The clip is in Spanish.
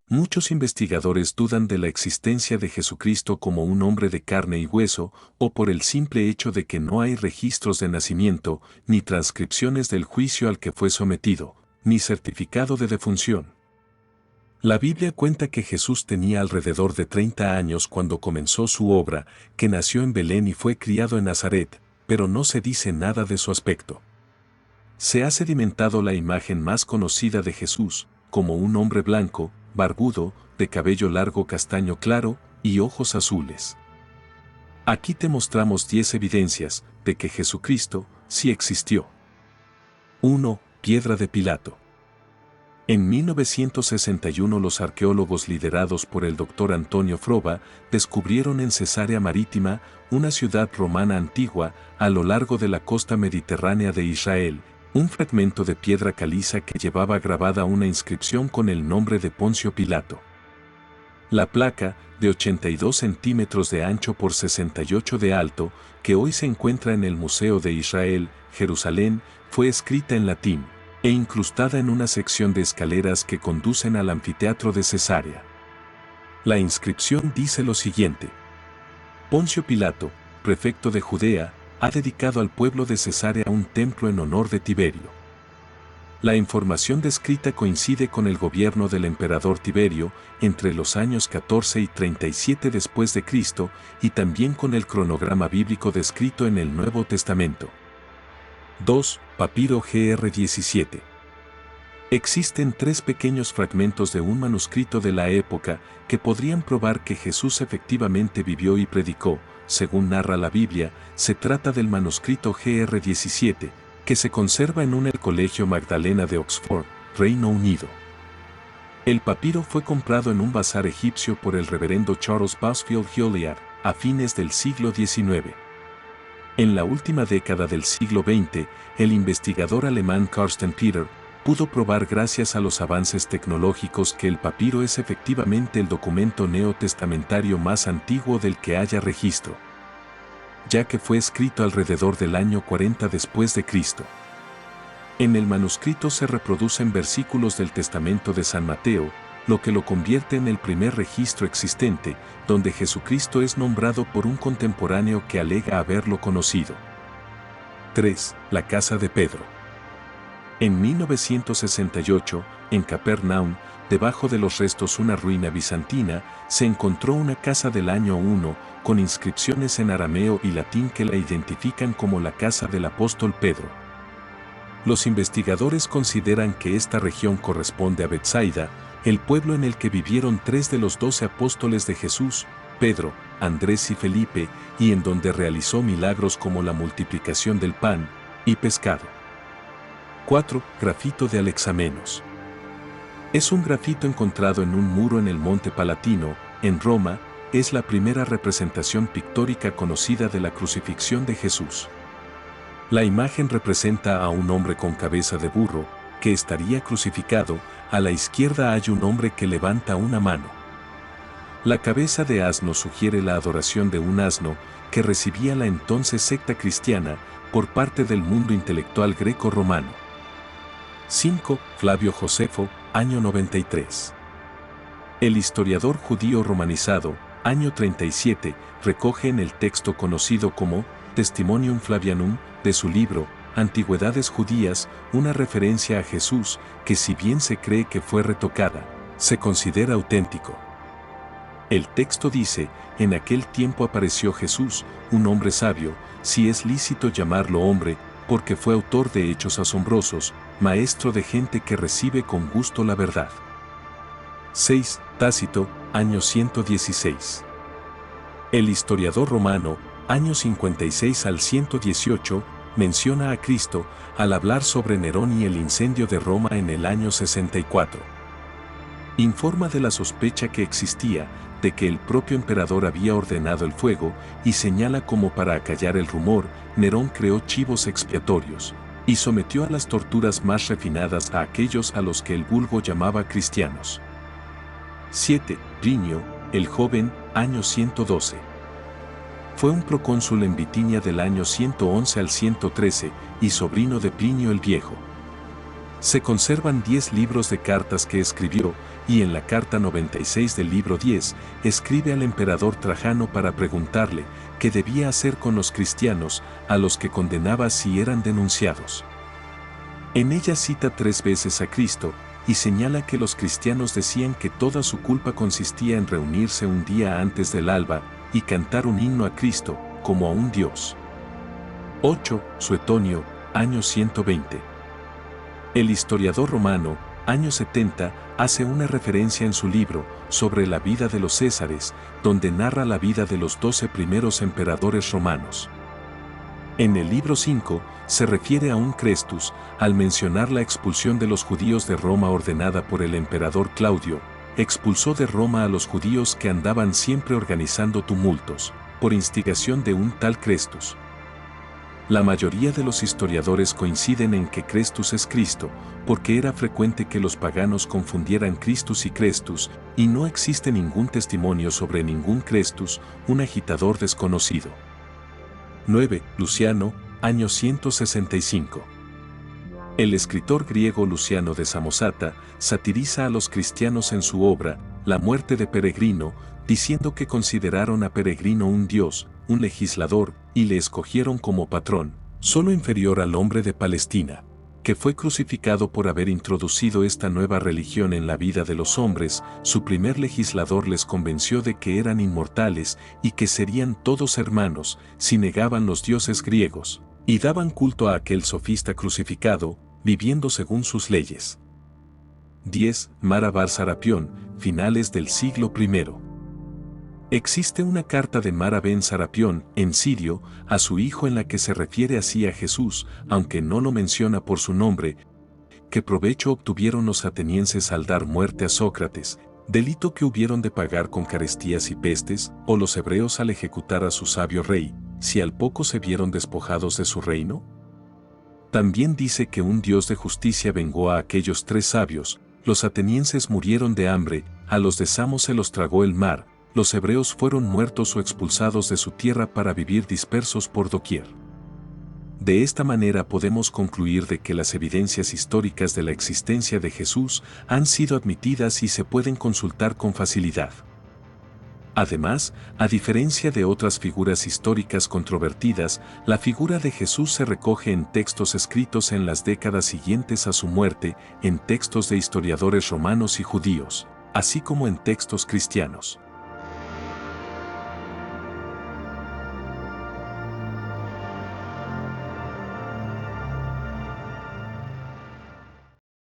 Muchos investigadores dudan de la existencia de Jesucristo como un hombre de carne y hueso, o por el simple hecho de que no hay registros de nacimiento, ni transcripciones del juicio al que fue sometido, ni certificado de defunción. La Biblia cuenta que Jesús tenía alrededor de 30 años cuando comenzó su obra, que nació en Belén y fue criado en Nazaret, pero no se dice nada de su aspecto. Se ha sedimentado la imagen más conocida de Jesús, como un hombre blanco, barbudo, de cabello largo castaño claro y ojos azules. Aquí te mostramos 10 evidencias de que Jesucristo sí existió. 1. Piedra de Pilato. En 1961 los arqueólogos liderados por el Dr. Antonio Froba descubrieron en Cesarea Marítima, una ciudad romana antigua, a lo largo de la costa mediterránea de Israel, un fragmento de piedra caliza que llevaba grabada una inscripción con el nombre de Poncio Pilato. La placa, de 82 centímetros de ancho por 68 de alto, que hoy se encuentra en el Museo de Israel, Jerusalén, fue escrita en latín e incrustada en una sección de escaleras que conducen al anfiteatro de Cesarea. La inscripción dice lo siguiente: Poncio Pilato, prefecto de Judea, ha dedicado al pueblo de Cesarea un templo en honor de Tiberio. La información descrita coincide con el gobierno del emperador Tiberio entre los años 14 y 37 después de Cristo y también con el cronograma bíblico descrito en el Nuevo Testamento. 2. Papiro GR17. Existen 3 pequeños fragmentos de un manuscrito de la época que podrían probar que Jesús efectivamente vivió y predicó. Según narra la Biblia, se trata del manuscrito GR17, que se conserva en el Colegio Magdalena de Oxford, Reino Unido. El papiro fue comprado en un bazar egipcio por el reverendo Charles Busfield Hilliard a fines del siglo XIX. En la última década del siglo XX, el investigador alemán Carsten Peter pudo probar gracias a los avances tecnológicos que el papiro es efectivamente el documento neotestamentario más antiguo del que haya registro, ya que fue escrito alrededor del año 40 después de Cristo. En el manuscrito se reproducen versículos del Testamento de San Mateo, lo que lo convierte en el primer registro existente, donde Jesucristo es nombrado por un contemporáneo que alega haberlo conocido. 3. La casa de Pedro. En 1968, en Capernaum, debajo de los restos una ruina bizantina, se encontró una casa del año 1, con inscripciones en arameo y latín que la identifican como la casa del apóstol Pedro. Los investigadores consideran que esta región corresponde a Betsaida, el pueblo en el que vivieron 3 de los 12 apóstoles de Jesús, Pedro, Andrés y Felipe, y en donde realizó milagros como la multiplicación del pan y pescado. 4. Grafito de Alexamenos. Es un grafito encontrado en un muro en el Monte Palatino, en Roma. Es la primera representación pictórica conocida de la crucifixión de Jesús. La imagen representa a un hombre con cabeza de burro, que estaría crucificado. A la izquierda hay un hombre que levanta una mano. La cabeza de asno sugiere la adoración de un asno, que recibía la entonces secta cristiana, por parte del mundo intelectual greco-romano. 5. Flavio Josefo, año 93. El historiador judío romanizado, año 37, recoge en el texto conocido como Testimonium Flavianum, de su libro, Antigüedades Judías, una referencia a Jesús, que si bien se cree que fue retocada, se considera auténtico. El texto dice: en aquel tiempo apareció Jesús, un hombre sabio, si es lícito llamarlo hombre, porque fue autor de hechos asombrosos, maestro de gente que recibe con gusto la verdad. 6. Tácito, año 116. El historiador romano, año 56 al 118, menciona a Cristo al hablar sobre Nerón y el incendio de Roma en el año 64. Informa de la sospecha que existía de que el propio emperador había ordenado el fuego y señala como para acallar el rumor, Nerón creó chivos expiatorios y sometió a las torturas más refinadas a aquellos a los que el vulgo llamaba cristianos. 7. Plinio, el joven, año 112. Fue un procónsul en Bitinia del año 111 al 113 y sobrino de Plinio el Viejo. Se conservan 10 libros de cartas que escribió, y en la carta 96 del libro 10, escribe al emperador Trajano para preguntarle qué debía hacer con los cristianos, a los que condenaba si eran denunciados. En ella cita 3 veces a Cristo, y señala que los cristianos decían que toda su culpa consistía en reunirse un día antes del alba, y cantar un himno a Cristo, como a un Dios. 8. Suetonio, año 120. El historiador romano, año 70, hace una referencia en su libro sobre la vida de los Césares, donde narra la vida de los 12 primeros emperadores romanos. En el libro 5, se refiere a un Crestus, al mencionar la expulsión de los judíos de Roma ordenada por el emperador Claudio, expulsó de Roma a los judíos que andaban siempre organizando tumultos, por instigación de un tal Crestus. La mayoría de los historiadores coinciden en que Crestus es Cristo, porque era frecuente que los paganos confundieran Christus y Crestus, y no existe ningún testimonio sobre ningún Crestus, un agitador desconocido. 9. Luciano, año 165. El escritor griego Luciano de Samosata satiriza a los cristianos en su obra, La muerte de Peregrino, diciendo que consideraron a Peregrino un dios, un legislador, y le escogieron como patrón, solo inferior al hombre de Palestina, que fue crucificado por haber introducido esta nueva religión en la vida de los hombres. Su primer legislador les convenció de que eran inmortales y que serían todos hermanos si negaban los dioses griegos, y daban culto a aquel sofista crucificado, viviendo según sus leyes. 10. Mara bar Sarapión, finales del siglo I. Existe una carta de Mara ben Sarapión, en sirio, a su hijo en la que se refiere así a Jesús, aunque no lo menciona por su nombre: ¿qué provecho obtuvieron los atenienses al dar muerte a Sócrates, delito que hubieron de pagar con carestías y pestes, o los hebreos al ejecutar a su sabio rey, si al poco se vieron despojados de su reino? También dice que un Dios de justicia vengó a aquellos 3 sabios, los atenienses murieron de hambre, a los de Samos se los tragó el mar, los hebreos fueron muertos o expulsados de su tierra para vivir dispersos por doquier. De esta manera podemos concluir de que las evidencias históricas de la existencia de Jesús han sido admitidas y se pueden consultar con facilidad. Además, a diferencia de otras figuras históricas controvertidas, la figura de Jesús se recoge en textos escritos en las décadas siguientes a su muerte, en textos de historiadores romanos y judíos, así como en textos cristianos.